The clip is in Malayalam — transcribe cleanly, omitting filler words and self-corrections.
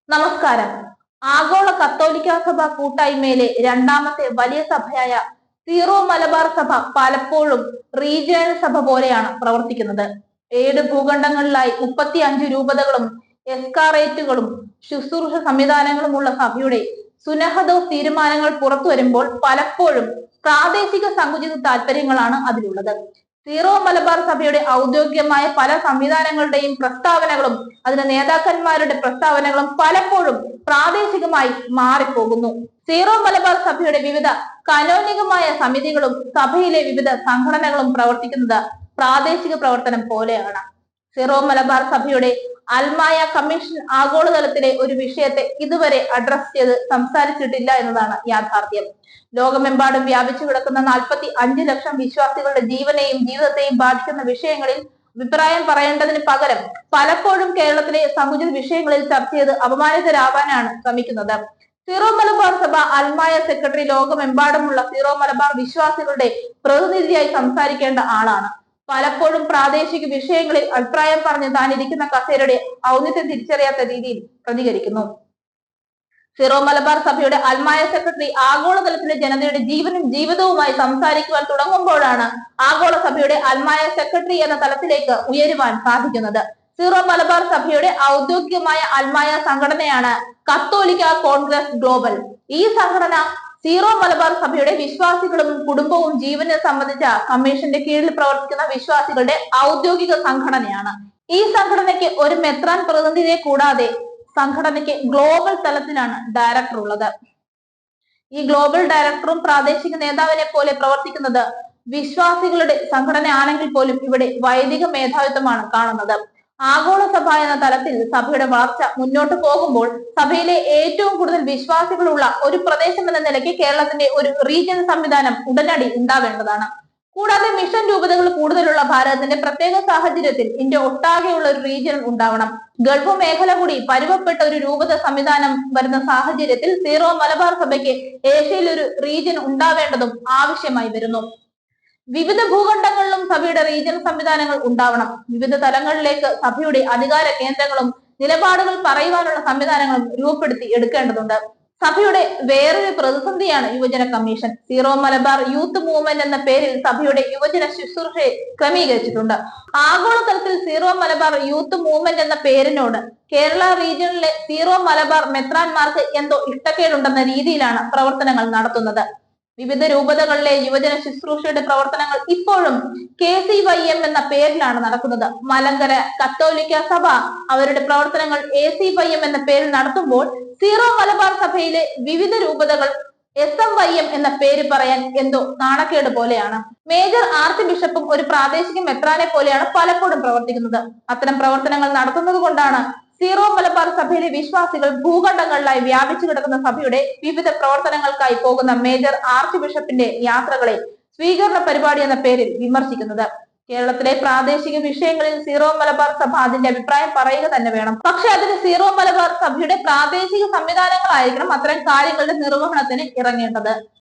നമസ്കാരം. ആഗോള കത്തോലിക്ക സഭ കൂട്ടായ്മയിലെ രണ്ടാമത്തെ വലിയ സഭയായ സീറോ മലബാർ സഭ പലപ്പോഴും റീജിയണൽ സഭ പോലെയാണ് പ്രവർത്തിക്കുന്നത്. 7 ഭൂഖണ്ഡങ്ങളിലായി 35 രൂപതകളും എസ്കാറേറ്റുകളും ശുശ്രൂഷ സംവിധാനങ്ങളുമുള്ള സഭയുടെ സുനഹദോസ് തീരുമാനങ്ങൾ പുറത്തു വരുമ്പോൾ പലപ്പോഴും പ്രാദേശിക സങ്കുചിത താല്പര്യങ്ങളാണ് അതിലുള്ളത്. സീറോ മലബാർ സഭയുടെ ഔദ്യോഗികമായ പല സംവിധാനങ്ങളുടെയും പ്രസ്താവനകളും അതിന്റെ നേതാക്കന്മാരുടെ പ്രസ്താവനകളും പലപ്പോഴും പ്രാദേശികമായി മാറിപ്പോകുന്നു. സീറോ മലബാർ സഭയുടെ വിവിധ കാനോനികമായ സമിതികളും സഭയിലെ വിവിധ സംഘടനകളും പ്രവർത്തിക്കുന്നത് പ്രാദേശിക പ്രവർത്തനം പോലെയാണ്. സീറോ മലബാർ സഭയുടെ അൽമായ കമ്മീഷൻ ആഗോളതലത്തിലെ ഒരു വിഷയത്തെ ഇതുവരെ അഡ്രസ് ചെയ്ത് സംസാരിച്ചിട്ടില്ല എന്നതാണ് യാഥാർത്ഥ്യം. ലോകമെമ്പാടും വ്യാപിച്ചു കിടക്കുന്ന 45 ലക്ഷം വിശ്വാസികളുടെ ജീവനെയും ജീവിതത്തെയും ബാധിക്കുന്ന വിഷയങ്ങളിൽ അഭിപ്രായം പറയേണ്ടതിന് പകരം പലപ്പോഴും കേരളത്തിലെ സമുചിത വിഷയങ്ങളിൽ ചർച്ച ചെയ്ത് അപമാനിതരാവാനാണ് ശ്രമിക്കുന്നത്. സീറോ മലബാർ സഭ അൽമായ സെക്രട്ടറി ലോകമെമ്പാടുമുള്ള സീറോ മലബാർ വിശ്വാസികളുടെ പ്രതിനിധിയായി സംസാരിക്കേണ്ട ആളാണ്. പലപ്പോഴും പ്രാദേശിക വിഷയങ്ങളിൽ അഭിപ്രായം പറഞ്ഞ് താൻ ഇരിക്കുന്ന കസേരയുടെ ഔന്നിത്യം തിരിച്ചറിയാത്ത രീതിയിൽ പ്രതികരിക്കുന്നു. സീറോ മലബാർ സഭയുടെ അൽമായ സെക്രട്ടറി ആഗോളതലത്തിലെ ജനതയുടെ ജീവനും ജീവിതവുമായി സംസാരിക്കുവാൻ തുടങ്ങുമ്പോഴാണ് ആഗോള സഭയുടെ അൽമായ സെക്രട്ടറി എന്ന തലത്തിലേക്ക് ഉയരുവാൻ സാധിക്കുന്നത്. സീറോ മലബാർ സഭയുടെ ഔദ്യോഗികമായ അൽമായ സംഘടനയാണ് കത്തോലിക്ക കോൺഗ്രസ് ഗ്ലോബൽ. ഈ സംഘടന സീറോ മലബാർ സഭയുടെ വിശ്വാസികളും കുടുംബവും ജീവനെ സംബന്ധിച്ച കമ്മീഷന്റെ കീഴിൽ പ്രവർത്തിക്കുന്ന വിശ്വാസികളുടെ ഔദ്യോഗിക സംഘടനയാണ്. ഈ സംഘടനയ്ക്ക് ഒരു മെത്രാൻ പ്രതിനിധിയെ കൂടാതെ സംഘടനയ്ക്ക് ഗ്ലോബൽ തലത്തിലാണ് ഡയറക്ടർ ഉള്ളത്. ഈ ഗ്ലോബൽ ഡയറക്ടറും പ്രാദേശിക നേതാവിനെ പോലെ പ്രവർത്തിക്കുന്നത് വിശ്വാസികളുടെ സംഘടന ആണെങ്കിൽ പോലും ഇവിടെ വൈദിക മേധാവിത്വമാണ് കാണുന്നത്. ആഗോള സഭ എന്ന തലത്തിൽ സഭയുടെ വളർച്ച മുന്നോട്ട് പോകുമ്പോൾ സഭയിലെ ഏറ്റവും കൂടുതൽ വിശ്വാസികളുള്ള ഒരു പ്രദേശം എന്ന നിലയ്ക്ക് കേരളത്തിന്റെ ഒരു റീജിയൻ സംവിധാനം ഉടനടി ഉണ്ടാവേണ്ടതാണ്. കൂടാതെ മിഷൻ രൂപതകൾ കൂടുതലുള്ള ഭാരതത്തിന്റെ പ്രത്യേക സാഹചര്യത്തിൽ ഇന്ത്യ ഒട്ടാകെയുള്ള ഒരു റീജിയൻ ഉണ്ടാവണം. ഗൾഫ് മേഖല കൂടി പരുവപ്പെട്ട ഒരു രൂപത സംവിധാനം വരുന്ന സാഹചര്യത്തിൽ സീറോ മലബാർ സഭയ്ക്ക് ഏഷ്യയിൽ ഒരു റീജിയൻ ഉണ്ടാവേണ്ടതും ആവശ്യമായി വരുന്നു. വിവിധ ഭൂഖണ്ഡങ്ങളിലും സഭയുടെ റീജിയൻ സംവിധാനങ്ങൾ ഉണ്ടാവണം. വിവിധ തലങ്ങളിലേക്ക് സഭയുടെ അധികാര കേന്ദ്രങ്ങളും നിലപാടുകൾ പറയുവാനുള്ള സംവിധാനങ്ങളും രൂപപ്പെടുത്തി എടുക്കേണ്ടതുണ്ട്. സഭയുടെ വേറൊരു പ്രതിസന്ധിയാണ് യുവജന commission. Zero Malabar youth movement എന്ന പേരിൽ സഭയുടെ യുവജന ശുശ്രൂഷയെ ക്രമീകരിച്ചിട്ടുണ്ട്. ആഗോളതലത്തിൽ സീറോ മലബാർ യൂത്ത് മൂവ്മെന്റ് എന്ന പേരിനോട് കേരള റീജിയനിലെ സീറോ മലബാർ മെത്രാന്മാർക്ക് എന്തോ ഇഷ്ടക്കേടുണ്ടെന്ന രീതിയിലാണ് പ്രവർത്തനങ്ങൾ നടത്തുന്നത്. വിവിധ രൂപതകളിലെ യുവജന ശുശ്രൂഷയുടെ പ്രവർത്തനങ്ങൾ ഇപ്പോഴും KCYM എന്ന പേരിലാണ് നടക്കുന്നത്. മലങ്കര കത്തോലിക്ക സഭ അവരുടെ പ്രവർത്തനങ്ങൾ ACYM എന്ന പേരിൽ നടത്തുമ്പോൾ സീറോ മലബാർ സഭയിലെ വിവിധ രൂപതകൾ SMYM എന്ന പേര് പറയാൻ എന്തോ നാണക്കേട് പോലെയാണ്. മേജർ ആർച്ച് ബിഷപ്പും ഒരു പ്രാദേശിക മെത്രാനെ പോലെയാണ് പലപ്പോഴും പ്രവർത്തിക്കുന്നത്. അത്തരം പ്രവർത്തനങ്ങൾ നടത്തുന്നത് കൊണ്ടാണ് സീറോ മലബാർ സഭയിലെ വിശ്വാസികൾ ഭൂഖണ്ഡങ്ങളിലായി വ്യാപിച്ചു കിടക്കുന്ന സഭയുടെ വിവിധ പ്രവർത്തനങ്ങൾക്കായി പോകുന്ന മേജർ ആർച്ച് ബിഷപ്പിന്റെ യാത്രകളെ സ്വീകരണ പരിപാടി എന്ന പേരിൽ വിമർശിക്കുന്നത്. കേരളത്തിലെ പ്രാദേശിക വിഷയങ്ങളിൽ സീറോ മലബാർ സഭ അതിന്റെ അഭിപ്രായം പറയുക തന്നെ വേണം. പക്ഷെ അതിന് സീറോ മലബാർ സഭയുടെ പ്രാദേശിക സംവിധാനങ്ങളായിരിക്കണം അത്തരം കാര്യങ്ങളുടെ നിർവഹണത്തിന് ഇറങ്ങേണ്ടത്.